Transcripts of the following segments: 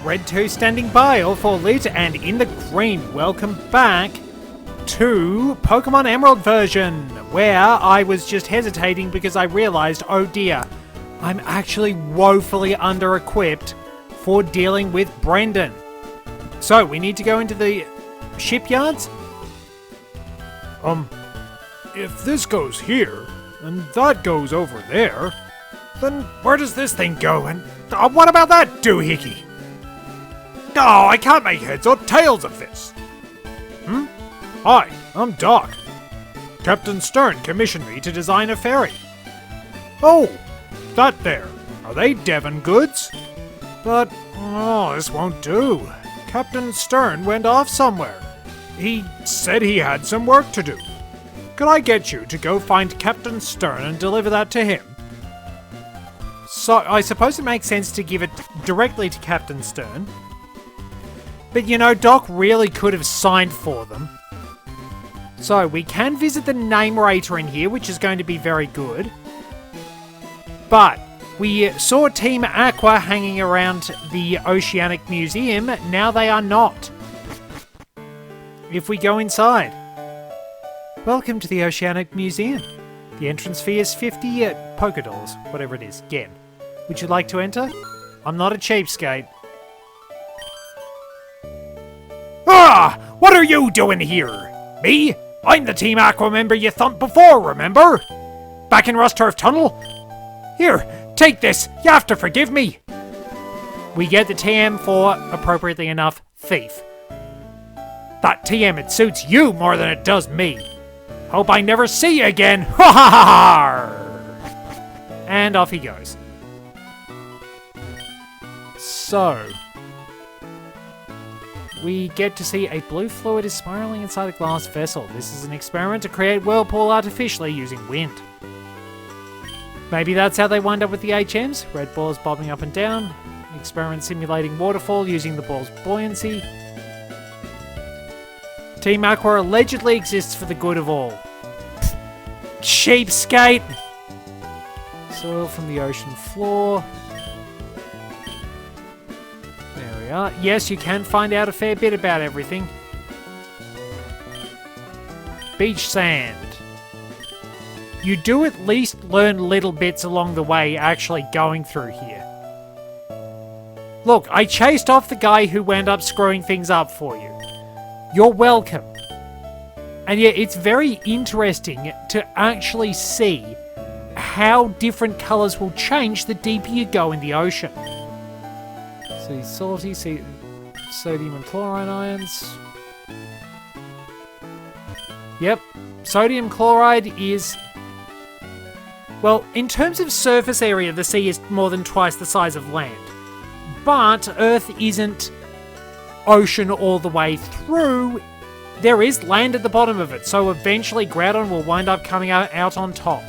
Red 2 standing by, all 4 lit, and in the green. Welcome back to Pokemon Emerald version, where I was just hesitating because I realized, oh dear, I'm actually woefully under-equipped for dealing with Brendan. So, we need to go into the shipyards? If this goes here, and that goes over there, then where does this thing go? And what about that doohickey? Oh, I can't make heads or tails of this. Hi, I'm Doc. Captain Stern commissioned me to design a ferry. Oh, that there. Are they Devon goods? But, this won't do. Captain Stern went off somewhere. He said he had some work to do. Could I get you to go find Captain Stern and deliver that to him? So, I suppose it makes sense to give it directly to Captain Stern. But you know, Doc really could have signed for them. So, we can visit the name rater in here, which is going to be very good. But, we saw Team Aqua hanging around the Oceanic Museum. Now they are not. If we go inside. Welcome to the Oceanic Museum. The entrance fee is 50 Pokédollars, whatever it is, yen. Would you like to enter? I'm not a cheapskate. What are you doing here? Me? I'm the Team Aqua member you thumped before, remember? Back in Rust Turf Tunnel? Here, take this. You have to forgive me. We get the TM for, appropriately enough, thief. That TM, it suits you more than it does me. Hope I never see you again. Ha ha ha ha! And off he goes. So, we get to see a blue fluid is spiraling inside a glass vessel. This is an experiment to create whirlpool artificially using wind. Maybe that's how they wind up with the HMs. Red balls bobbing up and down. Experiment simulating waterfall using the ball's buoyancy. Team Aqua allegedly exists for the good of all. Cheapskate! Soil from the ocean floor. There we are. Yes, you can find out a fair bit about everything. Beach sand. You do at least learn little bits along the way actually going through here. Look, I chased off the guy who wound up screwing things up for you. You're welcome. And yeah, it's very interesting to actually see how different colours will change the deeper you go in the ocean. See salty, see sodium and chlorine ions. Yep, sodium chloride is... Well, in terms of surface area, the sea is more than twice the size of land. But Earth isn't ocean all the way through. There is land at the bottom of it, so eventually Groudon will wind up coming out on top.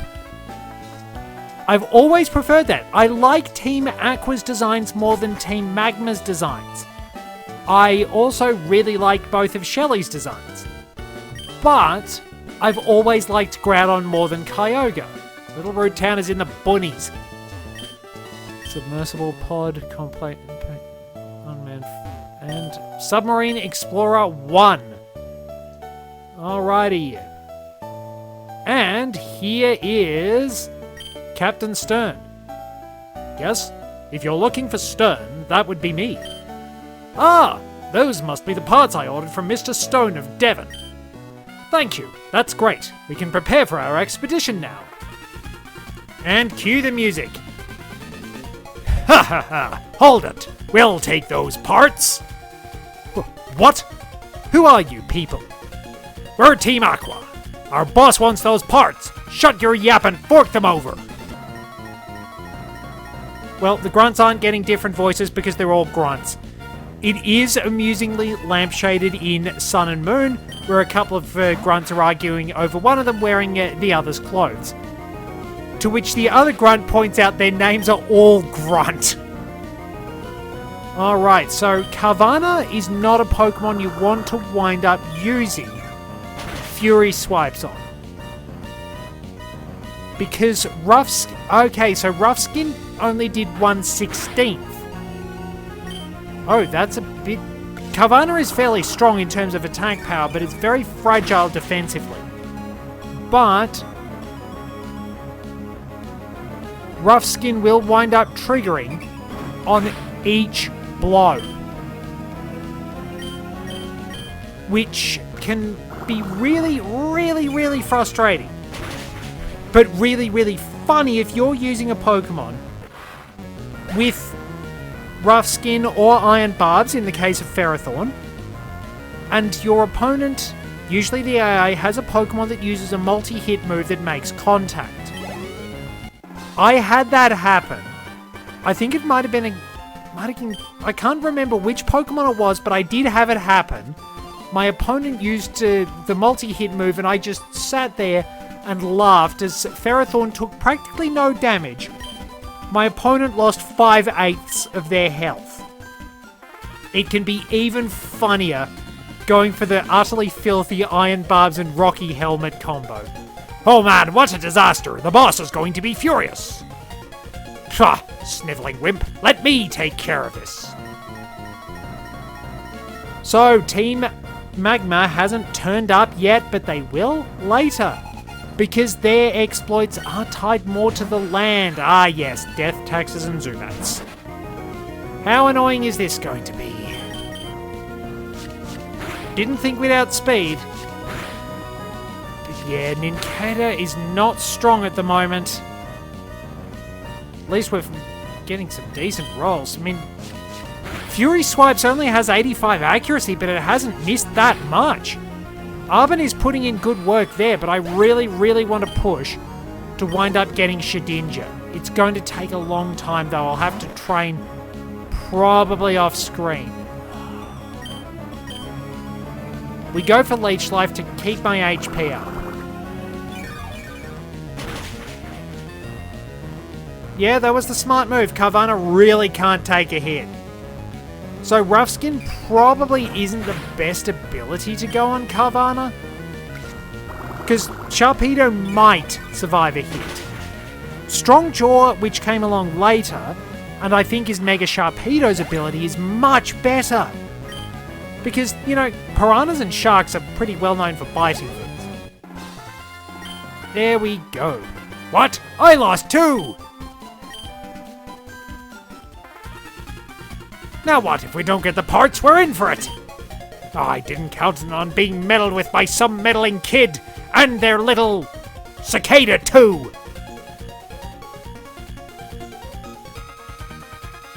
I've always preferred that. I like Team Aqua's designs more than Team Magma's designs. I also really like both of Shelly's designs. But I've always liked Groudon more than Kyogre. Little Root Town is in the bunnies. Submersible pod, complete, unmanned, and Submarine Explorer 1. Alrighty. And here is Captain Stern. Yes, if you're looking for Stern, that would be me. Ah, those must be the parts I ordered from Mr. Stone of Devon. Thank you, that's great. We can prepare for our expedition now. And cue the music. Ha ha ha! Hold it! We'll take those parts! What? Who are you people? We're Team Aqua. Our boss wants those parts. Shut your yap and fork them over. Well, the grunts aren't getting different voices because they're all grunts. It is amusingly lampshaded in Sun and Moon, where a couple of grunts are arguing over one of them wearing the other's clothes. To which the other grunt points out their names are all Grunt. Alright, so Carvanha is not a Pokemon you want to wind up using Fury Swipes on. Because Rough Skin only did 1/16. Oh, that's a bit... Carvanha is fairly strong in terms of attack power, but it's very fragile defensively. But Rough Skin will wind up triggering on each blow, which can be really, really, really frustrating, but really, really funny if you're using a Pokemon with Rough Skin or Iron Barbs in the case of Ferrothorn, and your opponent, usually the AA, has a Pokemon that uses a multi-hit move that makes contact. I had that happen. I think it might have been I can't remember which Pokemon it was, but I did have it happen. My opponent used the multi-hit move, and I just sat there and laughed as Ferrothorn took practically no damage. My opponent lost 5/8 of their health. It can be even funnier going for the utterly filthy Iron Barbs and Rocky Helmet combo. Oh man, what a disaster! The boss is going to be furious! Pah, sniveling wimp, let me take care of this. So, Team Magma hasn't turned up yet, but they will later, because their exploits are tied more to the land. Ah yes, death, taxes and Zubats. How annoying is this going to be? Didn't think we'd outspeed. But yeah, Nincada is not strong at the moment. At least we're getting some decent rolls. I mean, Fury Swipes only has 85 accuracy, but it hasn't missed that much. Arbin is putting in good work there, but I really, really want to push to wind up getting Shedinja. It's going to take a long time, though. I'll have to train probably off screen. We go for Leech Life to keep my HP up. Yeah, that was the smart move. Carvanha really can't take a hit. So Rough Skin probably isn't the best ability to go on Carvanha, because Sharpedo might survive a hit. Strong Jaw, which came along later, and I think is Mega Sharpedo's ability, is much better. Because, you know, piranhas and sharks are pretty well known for biting things. There we go. What? I lost 2! Now what, if we don't get the parts, we're in for it! Oh, I didn't count on being meddled with by some meddling kid, and their little cicada too!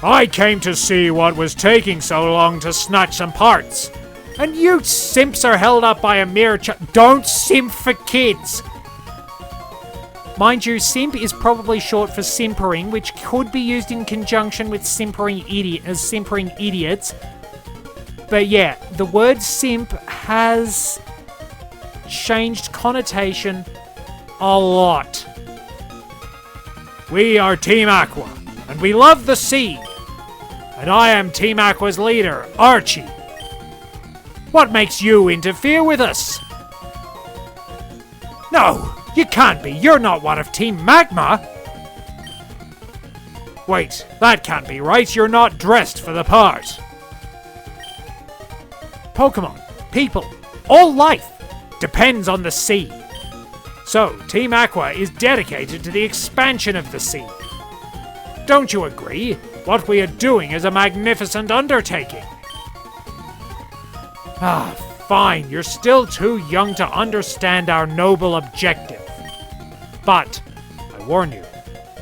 I came to see what was taking so long to snatch some parts, and you simps are held up by a mere Don't simp for kids! Mind you, simp is probably short for simpering, which could be used in conjunction with simpering idiots. But yeah, the word simp has changed connotation a lot. We are Team Aqua, and we love the sea. And I am Team Aqua's leader, Archie. What makes you interfere with us? No! You can't be! You're not one of Team Magma! Wait, that can't be right. You're not dressed for the part. Pokemon, people, all life depends on the sea. So, Team Aqua is dedicated to the expansion of the sea. Don't you agree? What we are doing is a magnificent undertaking. Ah, fine. You're still too young to understand our noble objective. But, I warn you,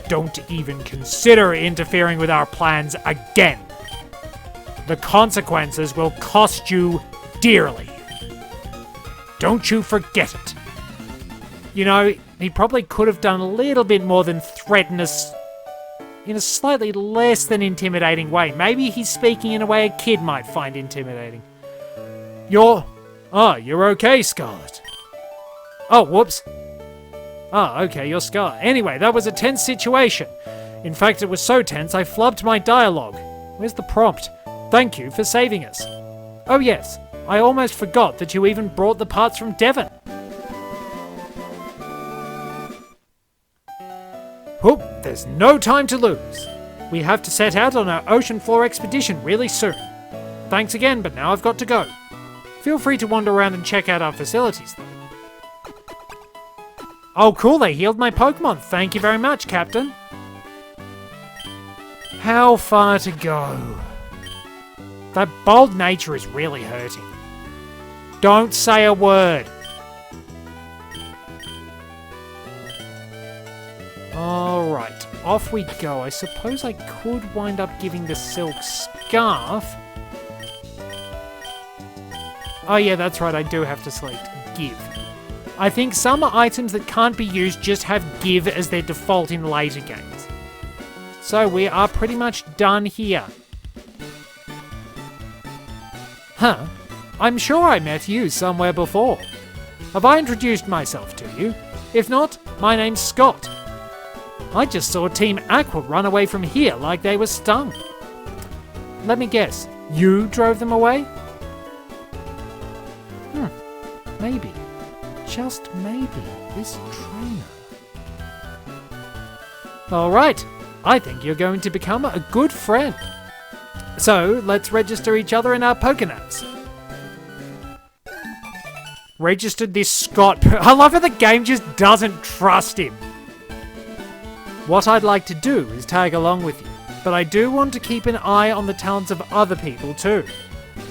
don't even consider interfering with our plans again. The consequences will cost you dearly. Don't you forget it. You know, he probably could have done a little bit more than threaten us in a slightly less than intimidating way. Maybe he's speaking in a way a kid might find intimidating. You're okay, Scarlet. Oh, whoops. Oh, okay, you're Scarlet. Anyway, that was a tense situation. In fact, it was so tense I flubbed my dialogue. Where's the prompt? Thank you for saving us. Oh yes, I almost forgot that you even brought the parts from Devon. There's no time to lose. We have to set out on our ocean floor expedition really soon. Thanks again, but now I've got to go. Feel free to wander around and check out our facilities, though. Oh, cool, they healed my Pokemon. Thank you very much, Captain. How far to go? That bold nature is really hurting. Don't say a word. Alright, off we go. I suppose I could wind up giving the Silk Scarf. Oh yeah, that's right, I do have to select Give. I think some items that can't be used just have Give as their default in later games. So we are pretty much done here. Huh? I'm sure I met you somewhere before. Have I introduced myself to you? If not, my name's Scott. I just saw Team Aqua run away from here like they were stung. Let me guess, you drove them away? Maybe, just maybe, this trainer. Alright, I think you're going to become a good friend. So, let's register each other in our Pokénaps. Registered this Scott. I love how the game just doesn't trust him. What I'd like to do is tag along with you, but I do want to keep an eye on the talents of other people too.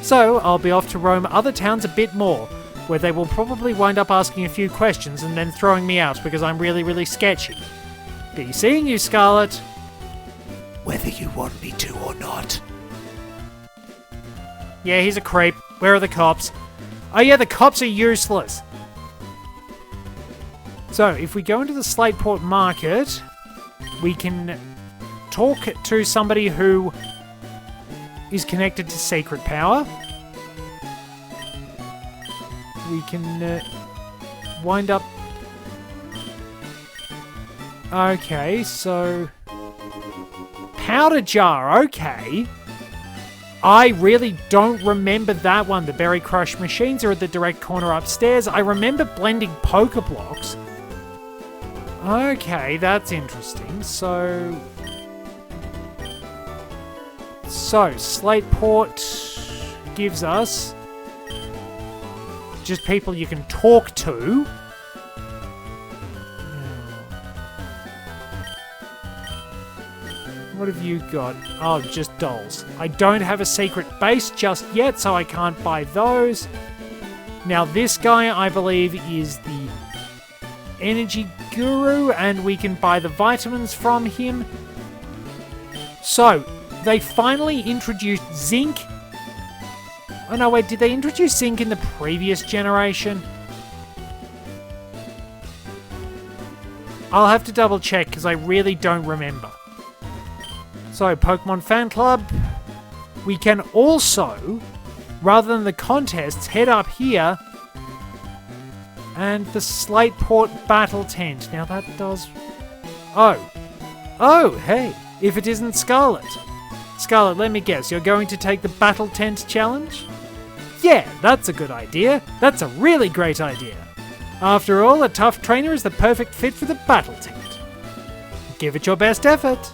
So, I'll be off to roam other towns a bit more, where they will probably wind up asking a few questions and then throwing me out because I'm really, really sketchy. Be seeing you, Scarlet. Whether you want me to or not. Yeah, he's a creep. Where are the cops? Oh yeah, the cops are useless. So, if we go into the Slateport Market, we can talk to somebody who is connected to Secret Power. We can wind up... Okay, so... Powder Jar, okay. I really don't remember that one. The Berry Crush machines are at the direct corner upstairs. I remember blending Pokeblocks. Okay, that's interesting. So, Slateport gives us just people you can talk to. What have you got? Oh, just dolls. I don't have a secret base just yet, so I can't buy those. Now, this guy, I believe, is the Energy Guru, and we can buy the vitamins from him. So, they finally introduced Zinc. Oh no, wait, did they introduce Zinc in the previous generation? I'll have to double check, because I really don't remember. So, Pokemon Fan Club. We can also, rather than the contests, head up here and the Slateport Battle Tent. Now that does... Oh, hey, if it isn't Scarlet. Scarlet, let me guess, you're going to take the Battle Tent Challenge? Yeah, that's a good idea. That's a really great idea. After all, a tough trainer is the perfect fit for the Battle Tent. Give it your best effort.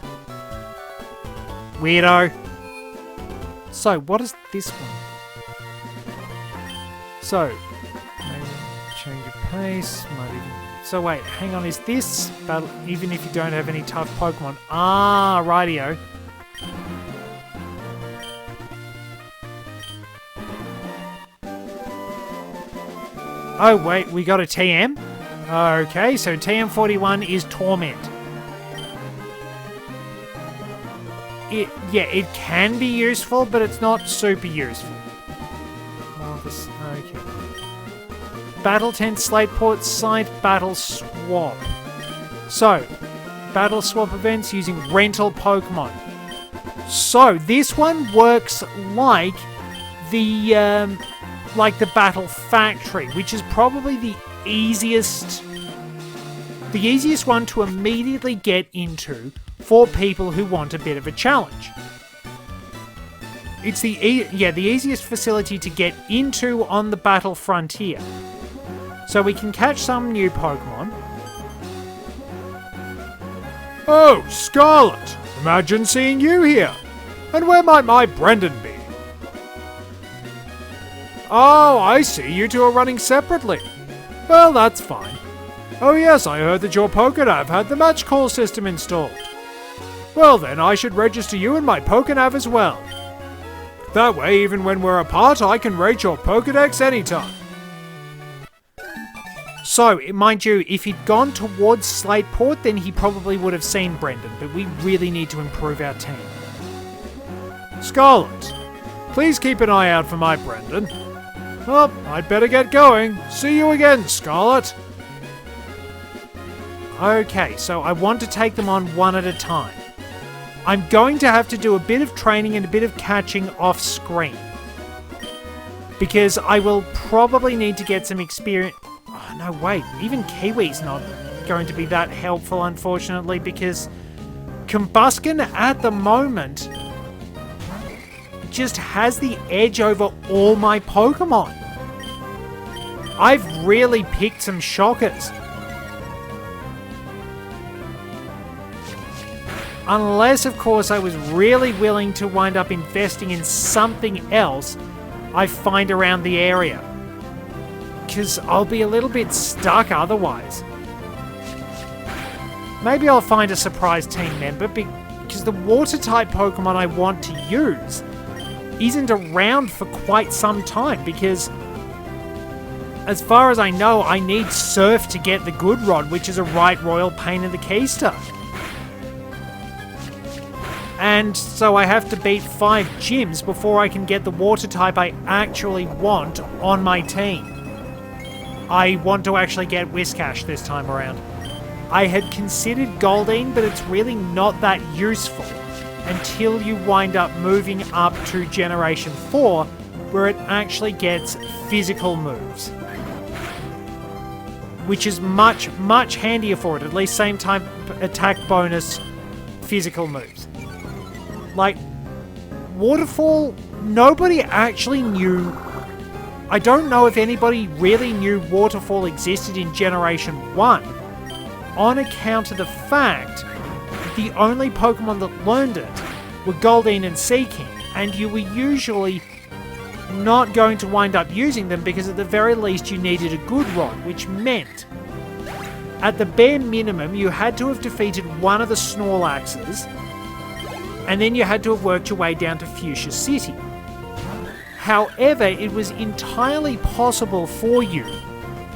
Weirdo. So, what is this one? So, maybe change of pace. Might even... So wait, hang on, is this battle even if you don't have any tough Pokemon? Ah, rightio. Oh wait, we got a TM? Okay, so TM41 is Torment. It can be useful, but it's not super useful. Okay. Battle Tent Slateport Site Battle Swap. So, Battle Swap events using rental Pokemon. So, this one works like the Battle Factory, which is probably the easiest one to immediately get into for people who want a bit of a challenge. It's the easiest facility to get into on the battle frontier. So we can catch some new Pokemon. Oh, Scarlet! Imagine seeing you here! And where might my Brendan be? Oh, I see. You two are running separately. Well, that's fine. Oh yes, I heard that your Pokénav had the match call system installed. Well then, I should register you in my Pokénav as well. That way, even when we're apart, I can raid your Pokédex anytime. So, mind you, if he'd gone towards Slateport, then he probably would have seen Brendan, but we really need to improve our team. Scarlet, please keep an eye out for my Brendan. Well, I'd better get going. See you again, Scarlet. Okay, so I want to take them on one at a time. I'm going to have to do a bit of training and a bit of catching off screen. Because I will probably need to get some experience... Oh, no, wait. Even Kiwi's not going to be that helpful, unfortunately, because Combuskin at the moment just has the edge over all my Pokemon. I've really picked some shockers. Unless, of course, I was really willing to wind up investing in something else I find around the area. Because I'll be a little bit stuck otherwise. Maybe I'll find a surprise team member because the water-type Pokemon I want to use isn't around for quite some time because, as far as I know, I need Surf to get the Good Rod, which is a right royal pain in the keister. And so I have to beat 5 gyms before I can get the water type I actually want on my team. I want to actually get Whiscash this time around. I had considered Goldeen, but it's really not that useful until you wind up moving up to Generation 4, where it actually gets physical moves. Which is much, much handier for it, at least same type attack bonus physical moves. Like, Waterfall, nobody actually knew... I don't know if anybody really knew Waterfall existed in Generation 1, on account of the fact that the only Pokemon that learned it were Goldeen and Seaking, and you were usually not going to wind up using them because at the very least you needed a Good Rod, which meant, at the bare minimum, you had to have defeated one of the Snorlaxes, and then you had to have worked your way down to Fuchsia City. However, it was entirely possible for you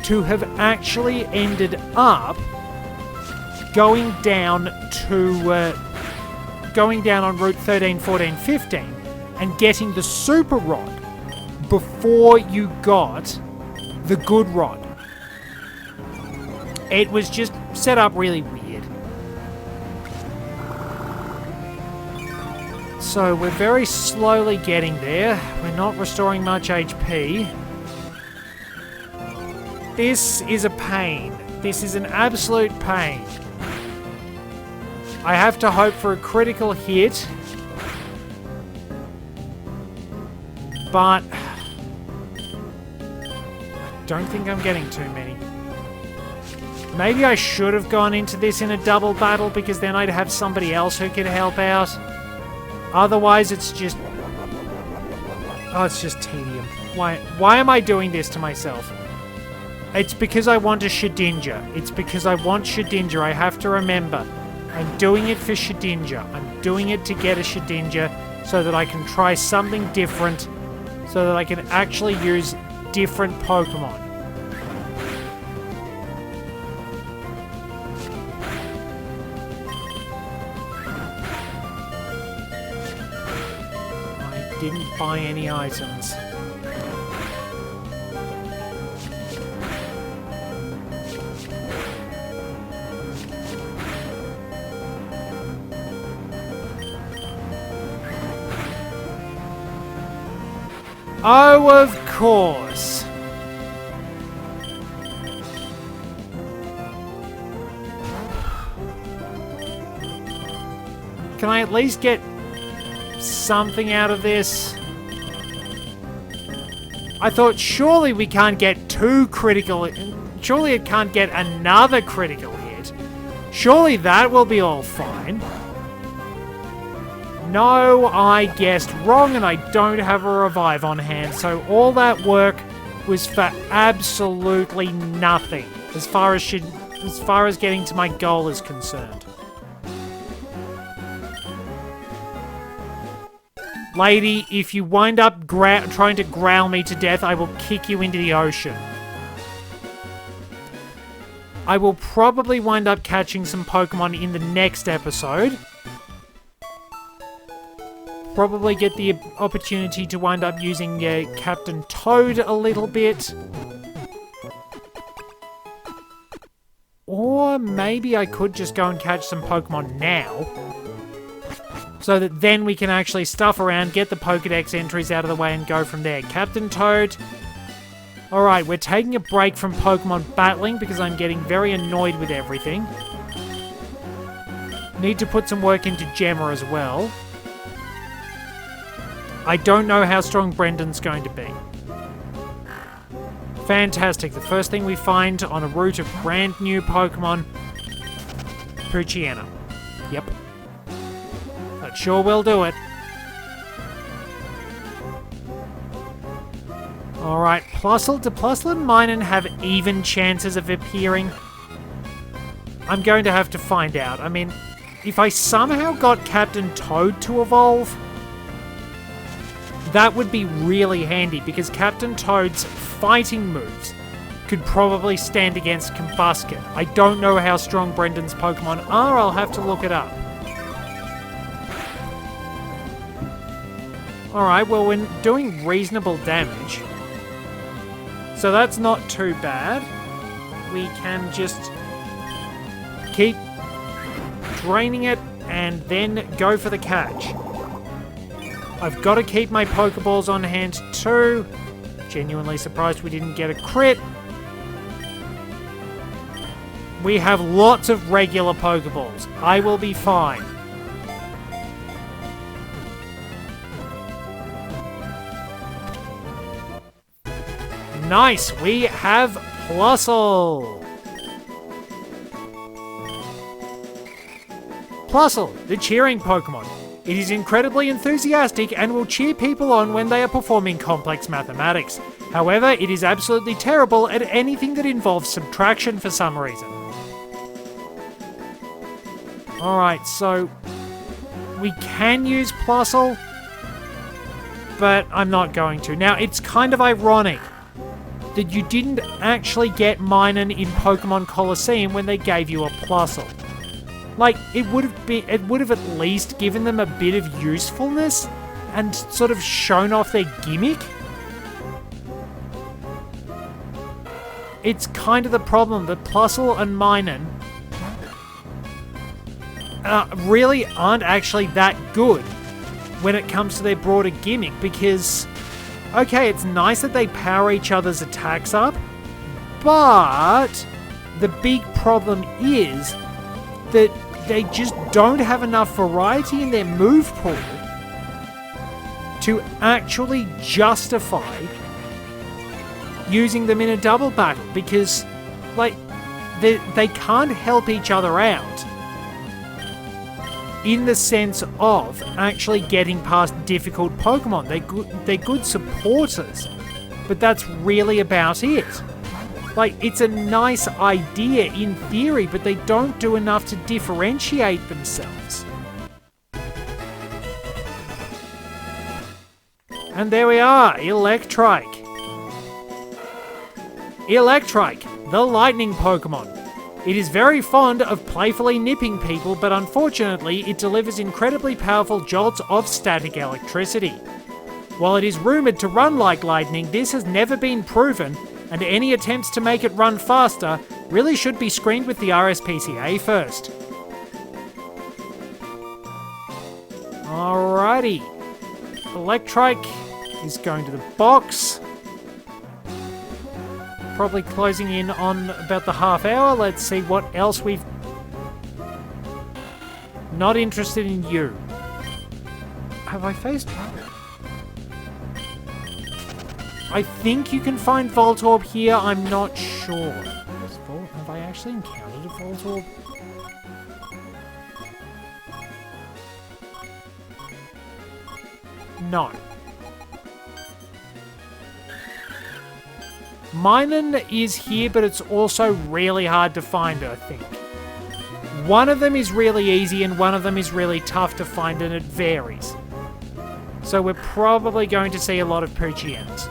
to have actually ended up going down on Route 13, 14, 15 and getting the Super Rod before you got the Good Rod. It was just set up really weird. So we're very slowly getting there. We're not restoring much HP. This is a pain. This is an absolute pain. I have to hope for a critical hit. But I don't think I'm getting too many. Maybe I should have gone into this in a double battle because then I'd have somebody else who could help out. Otherwise, it's just... Oh, it's just tedium. Why am I doing this to myself? It's because I want a Shedinja. It's because I want Shedinja. I have to remember. I'm doing it for Shedinja. I'm doing it to get a Shedinja so that I can try something different, so that I can actually use different Pokemon. Didn't buy any items. Oh, of course. Can I at least get something out of this? I thought surely we can't get 2 critical... Surely it can't get another critical hit. Surely that will be all fine. No, I guessed wrong and I don't have a revive on hand, so all that work was for absolutely nothing as far as getting to my goal is concerned. Lady, if you wind up trying to growl me to death, I will kick you into the ocean. I will probably wind up catching some Pokemon in the next episode. Probably get the opportunity to wind up using Captain Toad a little bit. Or maybe I could just go and catch some Pokemon now. So that then we can actually stuff around, get the Pokedex entries out of the way and go from there. Captain Toad. Alright, we're taking a break from Pokemon battling because I'm getting very annoyed with everything. Need to put some work into Gemma as well. I don't know how strong Brendan's going to be. Fantastic. The first thing we find on a route of brand new Pokemon, Poochyena. Yep. That sure will do it. Alright, Plusle. Do Plusle and Minun have even chances of appearing? I'm going to have to find out. I mean, if I somehow got Captain Toad to evolve, that would be really handy because Captain Toad's fighting moves could probably stand against Combusken. I don't know how strong Brendan's Pokemon are, I'll have to look it up. Alright, well we're doing reasonable damage. So that's not too bad. We can just keep draining it and then go for the catch. I've got to keep my Pokeballs on hand too. Genuinely surprised we didn't get a crit. We have lots of regular Pokeballs. I will be fine. Nice, we have Plusle. Plusle, the cheering Pokemon. It is incredibly enthusiastic and will cheer people on when they are performing complex mathematics. However, it is absolutely terrible at anything that involves subtraction for some reason. Alright, so we can use Plusle, but I'm not going to. Now, it's kind of ironic that you didn't actually get Minun in Pokemon Colosseum when they gave you a Plusle. Like, it would have at least given them a bit of usefulness and sort of shown off their gimmick. It's kind of the problem that Plusle and Minun really aren't actually that good when it comes to their broader gimmick because, okay, it's nice that they power each other's attacks up, but the big problem is that they just don't have enough variety in their move pool to actually justify using them in a double battle because, like, they can't help each other out in the sense of actually getting past difficult Pokemon. They're good supporters, but that's really about it. Like, it's a nice idea in theory, but they don't do enough to differentiate themselves. And there we are, Electrike. Electrike, the lightning Pokemon. It is very fond of playfully nipping people, but unfortunately it delivers incredibly powerful jolts of static electricity. While it is rumoured to run like lightning, this has never been proven, and any attempts to make it run faster really should be screened with the RSPCA first. Alrighty. Electrike is going to the box. Probably closing in on about the half hour. Let's see what else we've... Not interested in you. Have I faced... I think you can find Voltorb here, I'm not sure. Have I actually encountered a Voltorb? No. Minun is here, but it's also really hard to find, I think. One of them is really easy and one of them is really tough to find, and it varies. So we're probably going to see a lot of Poochians.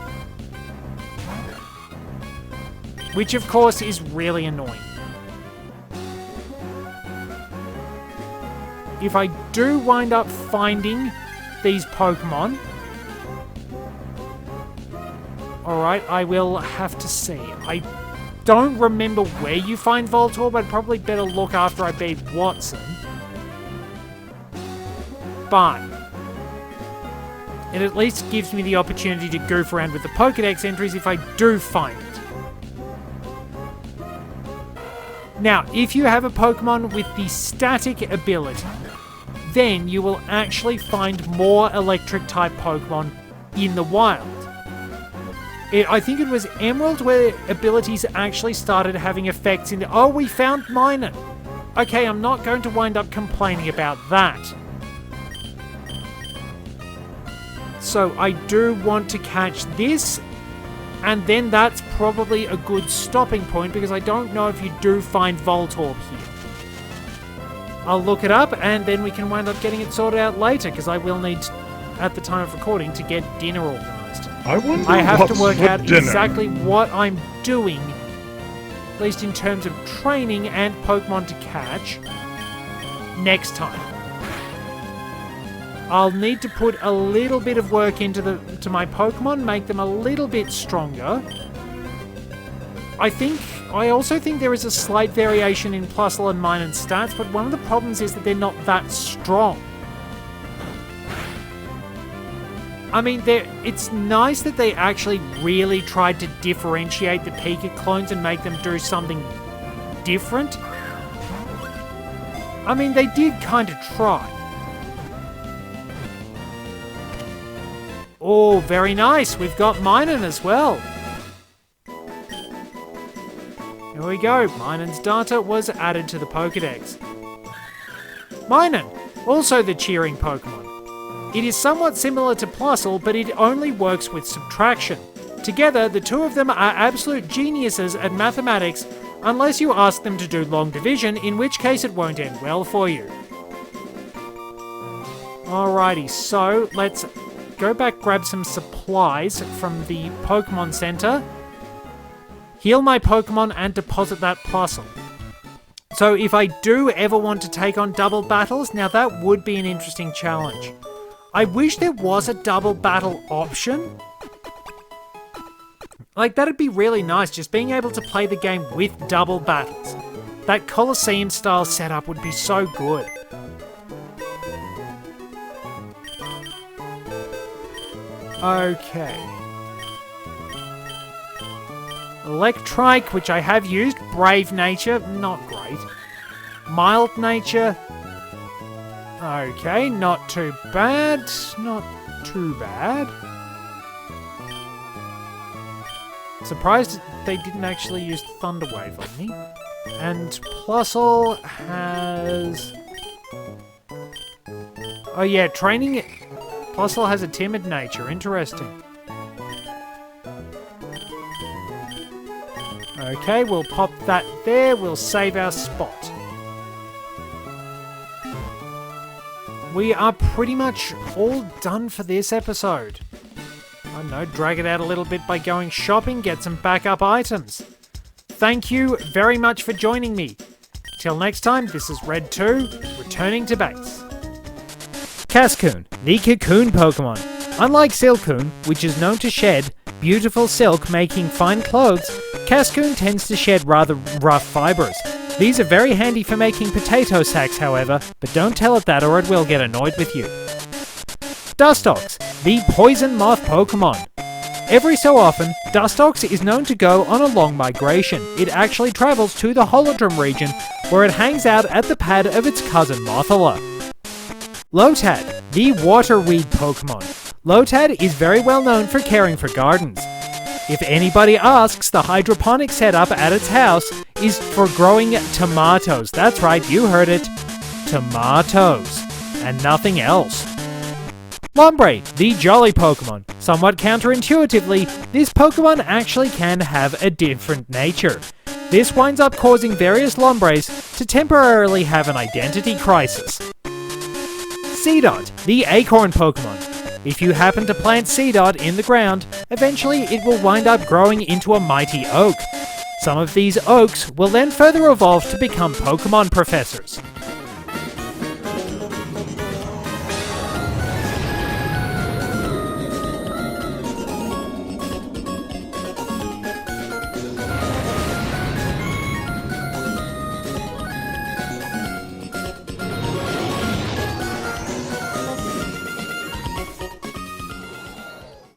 Which, of course, is really annoying. If I do wind up finding these Pokemon, alright, I will have to see. I don't remember where you find Voltorb. I'd probably better look after I beat Watson. But it at least gives me the opportunity to goof around with the Pokedex entries if I do find it. Now, if you have a Pokemon with the static ability, then you will actually find more electric-type Pokemon in the wild. I think it was Emerald where abilities actually started having effects in the... Oh, we found Minun! Okay, I'm not going to wind up complaining about that. So I do want to catch this, and then that's probably a good stopping point because I don't know if you do find Voltorb here. I'll look it up and then we can wind up getting it sorted out later because I will need, at the time of recording, to get dinner organised. I have to work out exactly what I'm doing, at least in terms of training and Pokemon to catch, next time. I'll need to put a little bit of work into my Pokemon, make them a little bit stronger. I also think there is a slight variation in Plusle and Minun stats, but one of the problems is that they're not that strong. I mean, it's nice that they actually really tried to differentiate the Pika clones and make them do something different. I mean, they did kind of try. Oh, very nice. We've got Minun as well. Here we go. Minun's data was added to the Pokedex. Minun, also the cheering Pokemon. It is somewhat similar to Plusle, but it only works with subtraction. Together, the two of them are absolute geniuses at mathematics, unless you ask them to do long division, in which case it won't end well for you. Alrighty, so let's go back, grab some supplies from the Pokemon Center, heal my Pokemon, and deposit that Plusle. So if I do ever want to take on double battles, now that would be an interesting challenge. I wish there was a double battle option. Like, that'd be really nice, just being able to play the game with double battles. That Colosseum-style setup would be so good. Okay. Electrike, which I have used. Brave Nature, not great. Mild Nature. Okay, not too bad. Not too bad. Surprised they didn't actually use Thunder Wave on me. And Plusle has... Oh yeah, training... Plusle has a timid nature. Interesting. Okay, we'll pop that there. We'll save our spot. We are pretty much all done for this episode. I don't know, drag it out a little bit by going shopping, get some backup items. Thank you very much for joining me. Till next time, this is Red 2, returning to base. Cascoon, the cocoon Pokemon. Unlike Silcoon, which is known to shed beautiful silk making fine clothes, Cascoon tends to shed rather rough fibers. These are very handy for making potato sacks, however, but don't tell it that or it will get annoyed with you. Dustox, the poison moth Pokemon. Every so often, Dustox is known to go on a long migration. It actually travels to the Holodrum region, where it hangs out at the pad of its cousin Mothula. Lotad, the water weed Pokemon. Lotad is very well known for caring for gardens. If anybody asks, the hydroponic setup at its house is for growing tomatoes. That's right, you heard it. Tomatoes. And nothing else. Lombre, the jolly Pokemon. Somewhat counterintuitively, this Pokemon actually can have a different nature. This winds up causing various Lombres to temporarily have an identity crisis. Seedot, the acorn Pokemon. If you happen to plant Seedot in the ground, eventually it will wind up growing into a mighty oak. Some of these oaks will then further evolve to become Pokemon professors.